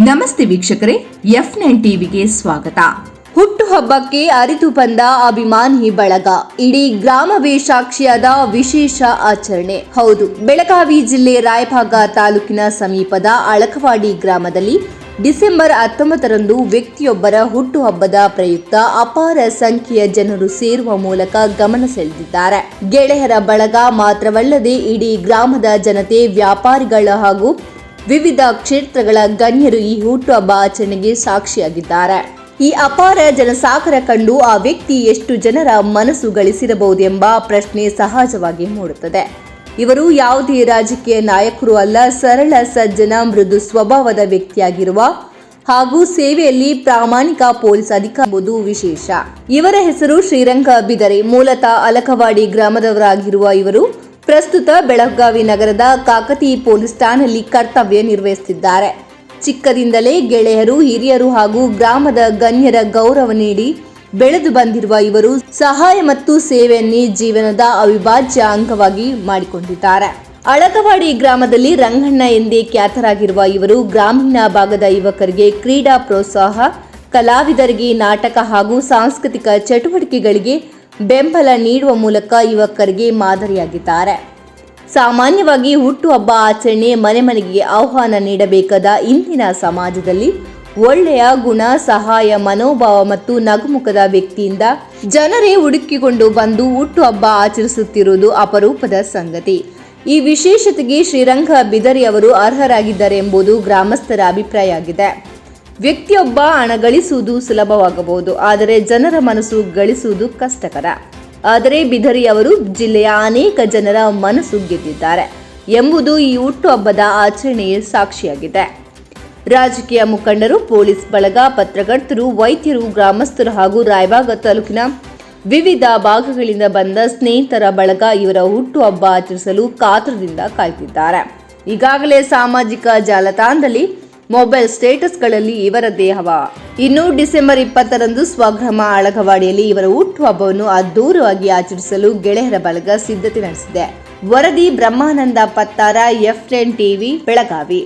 ನಮಸ್ತೆ ವೀಕ್ಷಕರೇ, F9 ಟಿವಿಗೆ ಸ್ವಾಗತ. ಹುಟ್ಟುಹಬ್ಬಕ್ಕೆ ಅರಿತು ಬಂದ ಅಭಿಮಾನಿ ಬಳಗ, ಇಡೀ ಗ್ರಾಮವೇ ಸಾಕ್ಷಿಯಾದ ವಿಶೇಷ ಆಚರಣೆ. ಹೌದು, ಬೆಳಗಾವಿ ಜಿಲ್ಲೆ ರಾಯಭಾಗ ತಾಲೂಕಿನ ಸಮೀಪದ ಅಳಕವಾಡಿ ಗ್ರಾಮದಲ್ಲಿ ಡಿಸೆಂಬರ್ 19ರಂದು ವ್ಯಕ್ತಿಯೊಬ್ಬರ ಹುಟ್ಟುಹಬ್ಬದ ಪ್ರಯುಕ್ತ ಅಪಾರ ಸಂಖ್ಯೆಯ ಜನರು ಸೇರುವ ಮೂಲಕ ಗಮನ ಸೆಳೆದಿದ್ದಾರೆ. ಗೆಳೆಯರ ಬಳಗ ಮಾತ್ರವಲ್ಲದೆ ಇಡೀ ಗ್ರಾಮದ ಜನತೆ, ವ್ಯಾಪಾರಿಗಳ ಹಾಗೂ ವಿವಿಧ ಕ್ಷೇತ್ರಗಳ ಗಣ್ಯರು ಈ ಹುಟ್ಟುಹಬ್ಬ ಆಚರಣೆಗೆ ಸಾಕ್ಷಿಯಾಗಿದ್ದಾರೆ. ಈ ಅಪಾರ ಜನಸಾಗರ ಕಂಡು ಆ ವ್ಯಕ್ತಿ ಎಷ್ಟು ಜನರ ಮನಸ್ಸು ಗಳಿಸಿರಬಹುದೆಂಬ ಪ್ರಶ್ನೆ ಸಹಜವಾಗಿ ಮೂಡುತ್ತದೆ. ಇವರು ಯಾವುದೇ ರಾಜಕೀಯ ನಾಯಕರು ಅಲ್ಲ, ಸರಳ ಸಜ್ಜನ ಮೃದು ಸ್ವಭಾವದ ವ್ಯಕ್ತಿಯಾಗಿರುವ ಹಾಗೂ ಸೇವೆಯಲ್ಲಿ ಪ್ರಾಮಾಣಿಕ ಪೊಲೀಸ್ ಅಧಿಕಾರಿ ಎಂಬುದು ವಿಶೇಷ. ಇವರ ಹೆಸರು ಶ್ರೀರಂಗ ಬಿದರೆ. ಮೂಲತಃ ಅಲಕವಾಡಿ ಗ್ರಾಮದವರಾಗಿರುವ ಇವರು ಪ್ರಸ್ತುತ ಬೆಳಗಾವಿ ನಗರದ ಕಾಕತಿ ಪೊಲೀಸ್ ಠಾಣೆಯಲ್ಲಿ ಕರ್ತವ್ಯ ನಿರ್ವಹಿಸುತ್ತಿದ್ದಾರೆ. ಚಿಕ್ಕದಿಂದಲೇ ಗೆಳೆಯರು, ಹಿರಿಯರು ಹಾಗೂ ಗ್ರಾಮದ ಗಣ್ಯರ ಗೌರವ ನೀಡಿ ಬೆಳೆದು ಬಂದಿರುವ ಇವರು ಸಹಾಯ ಮತ್ತು ಸೇವೆಯನ್ನೇ ಜೀವನದ ಅವಿಭಾಜ್ಯ ಅಂಗವಾಗಿ ಮಾಡಿಕೊಂಡಿದ್ದಾರೆ. ಅಳಕವಾಡಿ ಗ್ರಾಮದಲ್ಲಿ ರಂಗಣ್ಣ ಎಂದೇ ಖ್ಯಾತರಾಗಿರುವ ಇವರು ಗ್ರಾಮೀಣ ಭಾಗದ ಯುವಕರಿಗೆ ಕ್ರೀಡಾ ಪ್ರೋತ್ಸಾಹ, ಕಲಾವಿದರಿಗೆ ನಾಟಕ ಹಾಗೂ ಸಾಂಸ್ಕೃತಿಕ ಚಟುವಟಿಕೆಗಳಿಗೆ ಬೆಂಬಲ ನೀಡುವ ಮೂಲಕ ಯುವಕರಿಗೆ ಮಾದರಿಯಾಗಿದ್ದಾರೆ. ಸಾಮಾನ್ಯವಾಗಿ ಹುಟ್ಟುಹಬ್ಬ ಆಚರಣೆ ಮನೆ ಮನೆಗೆ ಆಹ್ವಾನ ನೀಡಬೇಕಾದ ಇಂದಿನ ಸಮಾಜದಲ್ಲಿ ಒಳ್ಳೆಯ ಗುಣ, ಸಹಾಯ ಮನೋಭಾವ ಮತ್ತು ನಗುಮುಖದ ವ್ಯಕ್ತಿಯಿಂದ ಜನರೇ ಹುಡುಕಿಕೊಂಡು ಬಂದು ಹುಟ್ಟುಹಬ್ಬ ಆಚರಿಸುತ್ತಿರುವುದು ಅಪರೂಪದ ಸಂಗತಿ. ಈ ವಿಶೇಷತೆಗೆ ಶ್ರೀರಂಗ ಬಿದರಿ ಅವರು ಅರ್ಹರಾಗಿದ್ದಾರೆ ಎಂಬುದು ಗ್ರಾಮಸ್ಥರ ಅಭಿಪ್ರಾಯ ಆಗಿದೆ. ವ್ಯಕ್ತಿಯೊಬ್ಬ ಹಣ ಗಳಿಸುವುದು ಸುಲಭವಾಗಬಹುದು, ಆದರೆ ಜನರ ಮನಸ್ಸು ಗಳಿಸುವುದು ಕಷ್ಟಕರ. ಆದರೆ ಬಿದರಿ ಅವರು ಜಿಲ್ಲೆಯ ಅನೇಕ ಜನರ ಮನಸ್ಸು ಗೆದ್ದಿದ್ದಾರೆ ಎಂಬುದು ಈ ಹುಟ್ಟುಹಬ್ಬದ ಆಚರಣೆಯ ಸಾಕ್ಷಿಯಾಗಿದೆ. ರಾಜಕೀಯ ಮುಖಂಡರು, ಪೊಲೀಸ್ ಬಳಗ, ಪತ್ರಕರ್ತರು, ವೈದ್ಯರು, ಗ್ರಾಮಸ್ಥರು ಹಾಗೂ ರಾಯಭಾಗ ತಾಲೂಕಿನ ವಿವಿಧ ಭಾಗಗಳಿಂದ ಬಂದ ಸ್ನೇಹಿತರ ಬಳಗ ಇವರ ಹುಟ್ಟುಹಬ್ಬ ಆಚರಿಸಲು ಕಾತರದಿಂದ ಕಾಯ್ತಿದ್ದಾರೆ. ಈಗಾಗಲೇ ಸಾಮಾಜಿಕ ಜಾಲತಾಣದಲ್ಲಿ ಮೊಬೈಲ್ ಸ್ಟೇಟಸ್ಗಳಲ್ಲಿ ಇವರದ್ದೇ ಹವಾ. ಇನ್ನು ಡಿಸೆಂಬರ್ 20ರಂದು ಸ್ವಗ್ರಾಮ ಅಳಕವಾಡಿಯಲ್ಲಿ ಇವರ ಹುಟ್ಟುಹಬ್ಬವನ್ನು ಅದ್ದೂರವಾಗಿ ಆಚರಿಸಲು ಗೆಳೆಯರ ಬಳಗ ಸಿದ್ಧತೆ ನಡೆಸಿದೆ. ವರದಿ ಬ್ರಹ್ಮಾನಂದ ಪತ್ತಾರ, F9 ಟಿವಿ, ಬೆಳಗಾವಿ.